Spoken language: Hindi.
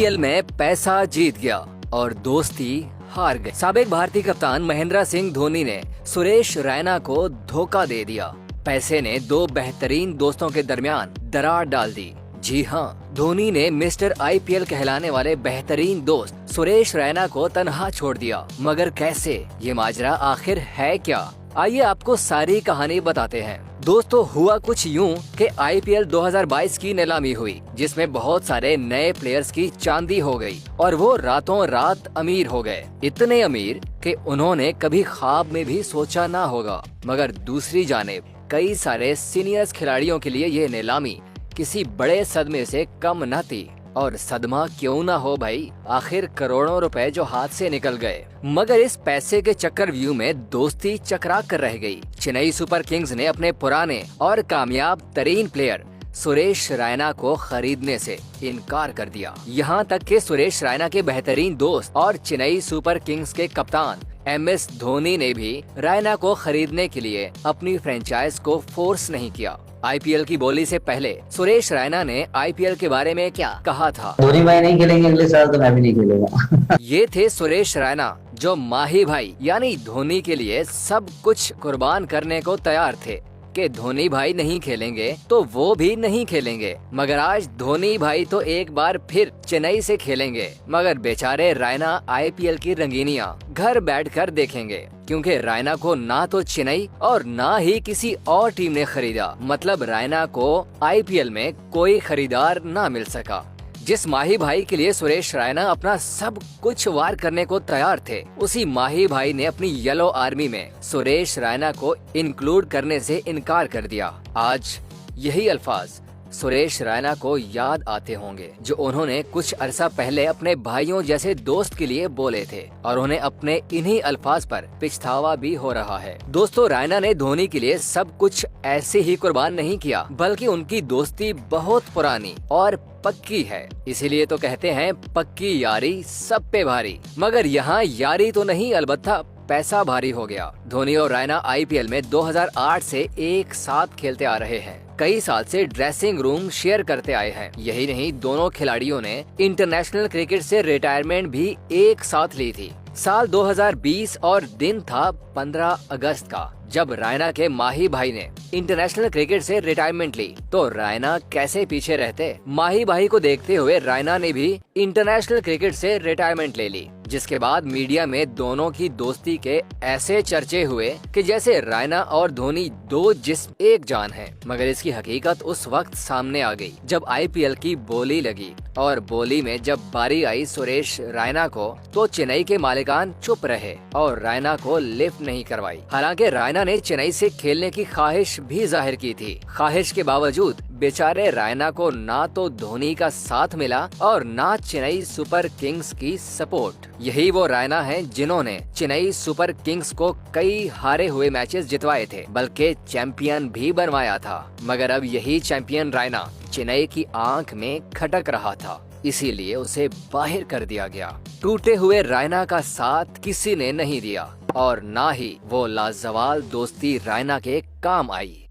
आईपीएल में पैसा जीत गया और दोस्ती हार गई। साबिक भारतीय कप्तान महेंद्र सिंह धोनी ने सुरेश रैना को धोखा दे दिया। पैसे ने दो बेहतरीन दोस्तों के दरमियान दरार डाल दी। जी हाँ, धोनी ने मिस्टर आईपीएल कहलाने वाले बेहतरीन दोस्त सुरेश रैना को तन्हा छोड़ दिया। मगर कैसे? ये माजरा आखिर है क्या? आइए आपको सारी कहानी बताते हैं। दोस्तों, हुआ कुछ यूं कि आईपीएल 2022 की नीलामी हुई, जिसमें बहुत सारे नए प्लेयर्स की चांदी हो गई और वो रातों रात अमीर हो गए। इतने अमीर कि उन्होंने कभी ख्वाब में भी सोचा ना होगा। मगर दूसरी जानिब कई सारे सीनियर्स खिलाड़ियों के लिए ये नीलामी किसी बड़े सदमे से कम न थी। और सदमा क्यों ना हो भाई, आखिर करोड़ों रुपए जो हाथ से निकल गए। मगर इस पैसे के चक्रव्यूह में दोस्ती चकरा कर रह गई। चेन्नई सुपर किंग्स ने अपने पुराने और कामयाब तरीन प्लेयर सुरेश रैना को खरीदने से इनकार कर दिया। यहाँ तक कि सुरेश रैना के बेहतरीन दोस्त और चेन्नई सुपर किंग्स के कप्तान MS धोनी ने भी रैना को खरीदने के लिए अपनी फ्रेंचाइज को फोर्स नहीं किया। आईपीएल की बोली से पहले सुरेश रैना ने आईपीएल के बारे में क्या कहा था? धोनी भाई नहीं खेलेंगे अगले साल तो मैं भी नहीं खेलूंगा। ये थे सुरेश रैना, जो माही भाई यानी धोनी के लिए सब कुछ कुर्बान करने को तैयार थे कि धोनी भाई नहीं खेलेंगे तो वो भी नहीं खेलेंगे। मगर आज धोनी भाई तो एक बार फिर चेन्नई से खेलेंगे, मगर बेचारे रैना आईपीएल की रंगीनियां घर बैठकर देखेंगे, क्योंकि रैना को ना तो चेन्नई और ना ही किसी और टीम ने खरीदा। मतलब रैना को आईपीएल में कोई खरीदार ना मिल सका। जिस माही भाई के लिए सुरेश रैना अपना सब कुछ वार करने को तैयार थे, उसी माही भाई ने अपनी येलो आर्मी में सुरेश रैना को इंक्लूड करने से इनकार कर दिया। आज यही अल्फाज सुरेश रैना को याद आते होंगे, जो उन्होंने कुछ अरसा पहले अपने भाइयों जैसे दोस्त के लिए बोले थे, और उन्हें अपने इन्हीं अल्फाज पर पछतावा भी हो रहा है। दोस्तों, रैना ने धोनी के लिए सब कुछ ऐसे ही कुर्बान नहीं किया, बल्कि उनकी दोस्ती बहुत पुरानी और पक्की है। इसीलिए तो कहते हैं पक्की यारी सब पे भारी। मगर यहाँ यारी तो नहीं, अलबत्ता पैसा भारी हो गया। धोनी और रैना आईपीएल में 2008 से एक साथ खेलते आ रहे हैं। कई साल से ड्रेसिंग रूम शेयर करते आए हैं। यही नहीं, दोनों खिलाड़ियों ने इंटरनेशनल क्रिकेट से रिटायरमेंट भी एक साथ ली थी। साल 2020 और दिन था 15 अगस्त का, जब रैना के माही भाई ने इंटरनेशनल क्रिकेट से रिटायरमेंट ली। तो रैना कैसे पीछे रहते? माही भाई को देखते हुए रैना ने भी इंटरनेशनल क्रिकेट से रिटायरमेंट ले ली, जिसके बाद मीडिया में दोनों की दोस्ती के ऐसे चर्चे हुए कि जैसे रैना और धोनी दो जिस्म एक जान हैं। मगर इसकी हकीकत उस वक्त सामने आ गई जब आईपीएल की बोली लगी, और बोली में जब बारी आई सुरेश रैना को, तो चेन्नई के मालिकान चुप रहे और रैना को लिफ्ट नहीं करवाई। हालांकि रैना ने चेन्नई से खेलने की ख्वाहिश भी जाहिर की थी। ख्वाहिश के बावजूद बेचारे रैना को ना तो धोनी का साथ मिला और ना चेन्नई सुपर किंग्स की सपोर्ट। यही वो रैना हैं जिन्होंने चेन्नई सुपर किंग्स को कई हारे हुए मैचेस जितवाए थे, बल्कि चैंपियन भी बनवाया था। मगर अब यही चैंपियन रैना चेन्नई की आंख में खटक रहा था, इसीलिए उसे बाहर कर दिया गया। टूटे हुए रैना का साथ किसी ने नहीं दिया और ना ही वो लाजवाल दोस्ती रैना के काम आई।